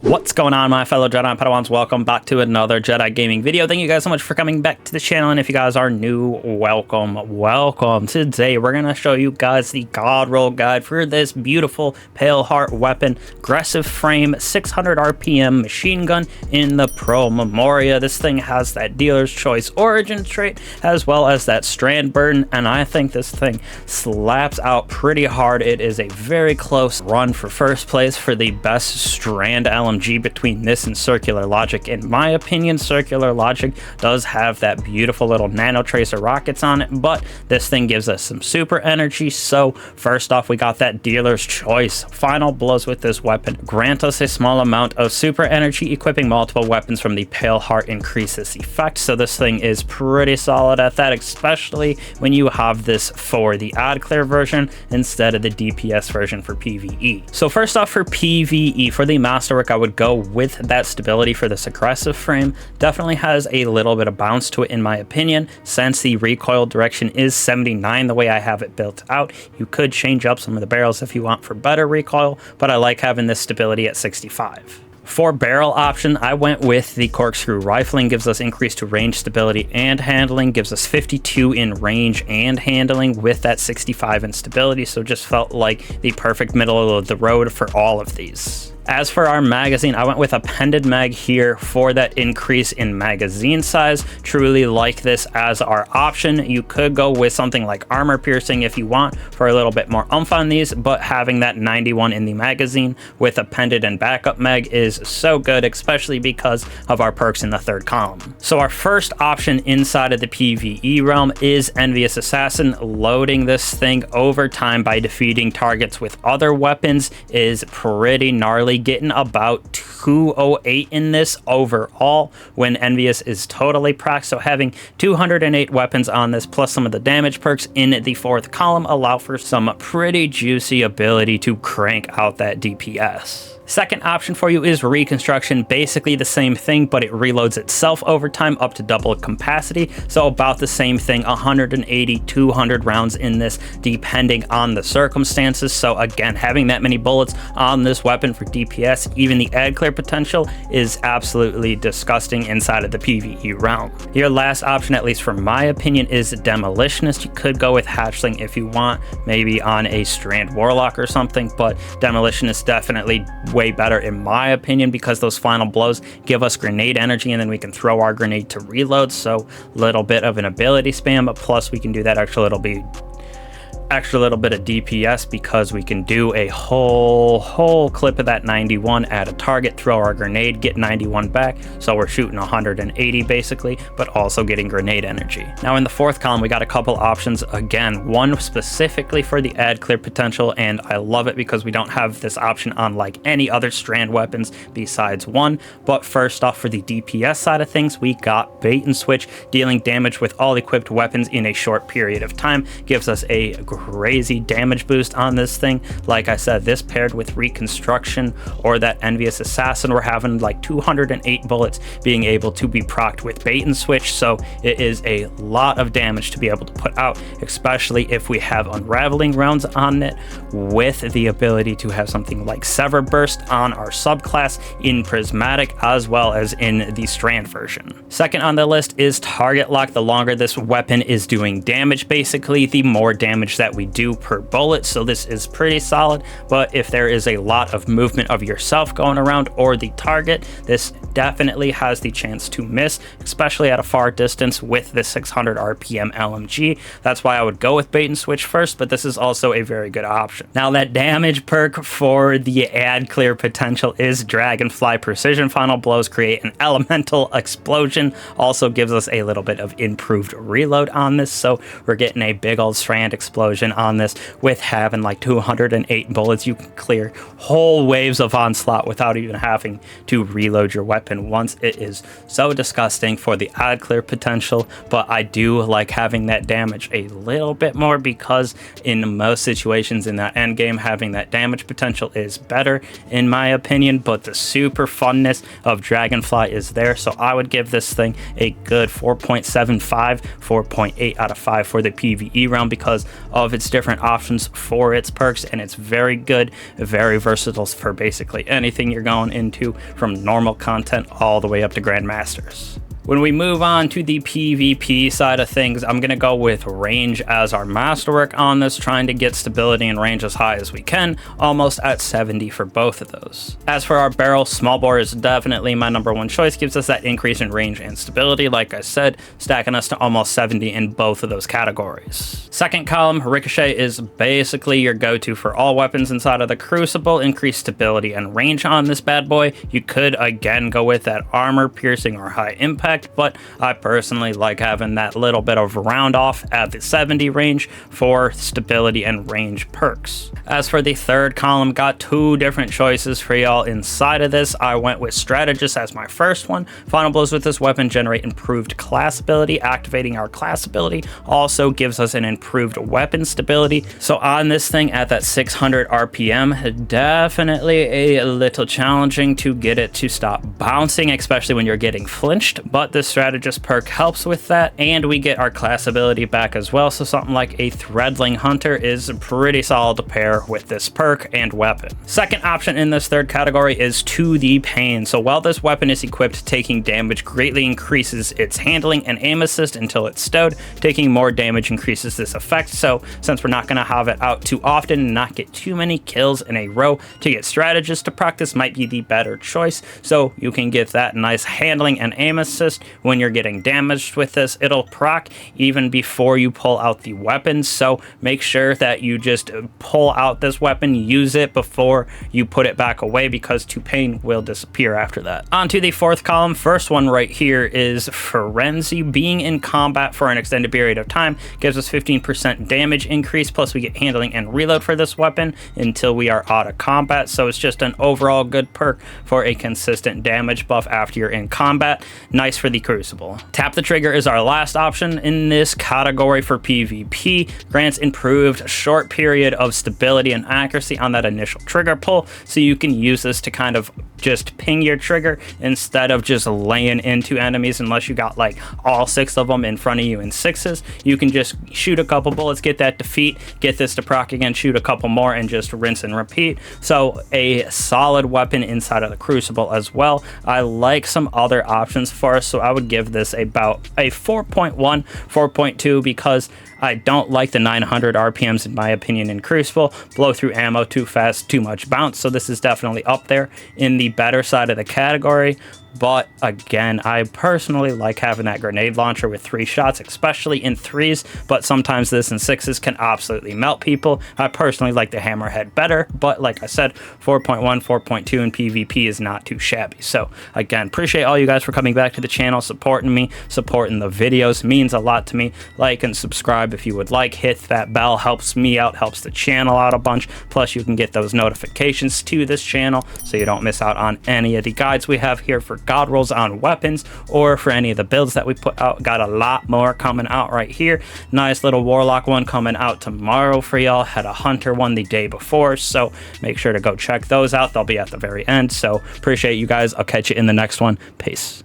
What's going on, my fellow Jedi and Padawans? Welcome back to another Jedi gaming video. Thank you guys so much for coming back to the channel, and if you guys are new, welcome. Today we're going to show you guys the god roll guide for this beautiful pale heart weapon, aggressive frame, 600 RPM machine gun in the Pro Memoria. This thing has that dealer's choice origin trait as well as that strand burden, and I think this thing slaps out pretty hard. It is a very close run for first place for the best Strand LMG between this and Circular Logic. In my opinion, Circular Logic does have that beautiful little nano tracer rockets on it, but this thing gives us some super energy. So first off, we got that dealer's choice. Final blows with this weapon grant us a small amount of super energy. Equipping multiple weapons from the pale heart increases effect, so this thing is pretty solid at that, especially when you have this for the ad clear version instead of the DPS version for PvE. So first off, for PvE, for the masterwork, I would go with that stability for this aggressive frame. Definitely has a little bit of bounce to it in my opinion, since the recoil direction is 79 the way I have it built out. You could change up some of the barrels if you want for better recoil, but I like having this stability at 65. For barrel option, I went with the corkscrew rifling. Gives us increase to range, stability, and handling. Gives us 52 in range and handling with that 65 in stability, so just felt like the perfect middle of the road for all of these. As for our magazine, I went with a pended mag here for that increase in magazine size. Truly like this as our option. You could go with something like armor piercing if you want for a little bit more oomph on these, but having that 91 in the magazine with a pended and backup mag is so good, especially because of our perks in the third column. So our first option inside of the PvE realm is Envious Assassin. Loading this thing over time by defeating targets with other weapons is pretty gnarly. Getting about 208 in this overall when Envious is totally proc, so having 208 weapons on this plus some of the damage perks in the fourth column allow for some pretty juicy ability to crank out that DPS. Second option for you is Reconstruction. Basically the same thing, but it reloads itself over time up to double capacity, so about the same thing, 180 200 rounds in this depending on the circumstances. So again, having that many bullets on this weapon for DPS, even the ad clear potential, is absolutely disgusting inside of the PvE realm. Your last option, at least from my opinion, is Demolitionist. You could go with Hatchling if you want, maybe on a Strand Warlock or something, but Demolitionist definitely way better in my opinion, because those final blows give us grenade energy and then we can throw our grenade to reload, so a little bit of an ability spam, plus we can do that extra little bit of DPS because we can do a whole clip of that 91 at a target, throw our grenade, get 91 back, so we're shooting 180 basically, but also getting grenade energy. Now in the fourth column, we got a couple options. Again, one specifically for the ad clear potential, and I love it because we don't have this option on like any other strand weapons besides one. But first off, for the DPS side of things, we got Bait and Switch. Dealing damage with all equipped weapons in a short period of time gives us a crazy damage boost on this thing. Like I said, this paired with Reconstruction or that Envious Assassin, we're having like 208 bullets being able to be procced with Bait and Switch, so it is a lot of damage to be able to put out, especially if we have unraveling rounds on it, with the ability to have something like Sever Burst on our subclass in Prismatic as well as in the Strand version. Second on the list is Target Lock. The longer this weapon is doing damage, basically the more damage that we do per bullet, so this is pretty solid. But if there is a lot of movement of yourself going around or the target, this definitely has the chance to miss, especially at a far distance with the 600 RPM LMG. That's why I would go with Bait and Switch first, but this is also a very good option. Now that damage perk for the ad clear potential is Dragonfly. Precision final blows create an elemental explosion, also gives us a little bit of improved reload on this, so we're getting a big old strand explosion on this. With having like 208 bullets, you can clear whole waves of onslaught without even having to reload your weapon once. It is so disgusting for the ad clear potential, but I do like having that damage a little bit more because in most situations in that end game, having that damage potential is better in my opinion. But the super funness of Dragonfly is there, so I would give this thing a good 4.75, 4.8 out of 5 for the PvE round because of of its different options for its perks, and it's very good, very versatile for basically anything you're going into, from normal content all the way up to Grandmasters. When we move on to the PvP side of things, I'm going to go with range as our masterwork on this, trying to get stability and range as high as we can, almost at 70 for both of those. As for our barrel, small bore is definitely my #1 choice, gives us that increase in range and stability, like I said, stacking us to almost 70 in both of those categories. Second column, ricochet is basically your go-to for all weapons inside of the Crucible, increased stability and range on this bad boy. You could again go with that armor piercing or high impact, but I personally like having that little bit of round off at the 70 range for stability and range perks. As for the third column, got 2 different choices for y'all inside of this. I went with strategist as my first one. Final blows with this weapon generate improved class ability. Activating our class ability also gives us an improved weapon stability. So on this thing at that 600 RPM, definitely a little challenging to get it to stop bouncing, especially when you're getting flinched, but the strategist perk helps with that, and we get our class ability back as well, so something like a threadling hunter is pretty solid to pair with this perk and weapon. Second option in this third category is To the Pain. So while this weapon is equipped, taking damage greatly increases its handling and aim assist until it's stowed. Taking more damage increases this effect, so since we're not going to have it out too often and not get too many kills in a row, to get strategist to practice might be the better choice, so you can get that nice handling and aim assist when you're getting damaged with this. It'll proc even before you pull out the weapon, so make sure that you just pull out this weapon, use it before you put it back away, because To Pain will disappear after that. On to the fourth column. First one right here is Frenzy. Being in combat for an extended period of time gives us 15% damage increase, plus we get handling and reload for this weapon until we are out of combat, so it's just an overall good perk for a consistent damage buff after you're in combat. Nice for the Crucible. Tap the Trigger is our last option in this category for PvP. Grants improved short period of stability and accuracy on that initial trigger pull, so you can use this to kind of just ping your trigger instead of just laying into enemies. Unless you got like all 6 of them in front of you in 6s, you can just shoot a couple bullets, get that defeat, get this to proc again, shoot a couple more, and just rinse and repeat. So a solid weapon inside of the Crucible as well. I like some other options for us, so I would give this about a 4.1, 4.2, because I don't like the 900 RPMs in my opinion in Crucible. Blow through ammo too fast, too much bounce, so this is definitely up there in the better side of the category. But again, I personally like having that grenade launcher with 3 shots, especially in 3s, but sometimes this in 6s can absolutely melt people. I personally like the hammerhead better, but like I said, 4.1, 4.2 in PvP is not too shabby. So again, appreciate all you guys for coming back to the channel, supporting me, supporting the videos, means a lot to me. Like and subscribe if you would like, hit that bell, helps me out, helps the channel out a bunch. Plus you can get those notifications to this channel so you don't miss out on any of the guides we have here for god rolls on weapons, or for any of the builds that we put out. Got a lot more coming out right here. Nice little warlock one coming out tomorrow for y'all. Had a hunter one the day before, so make sure to go check those out. They'll be at the very end. So appreciate you guys. I'll catch you in the next one. Peace.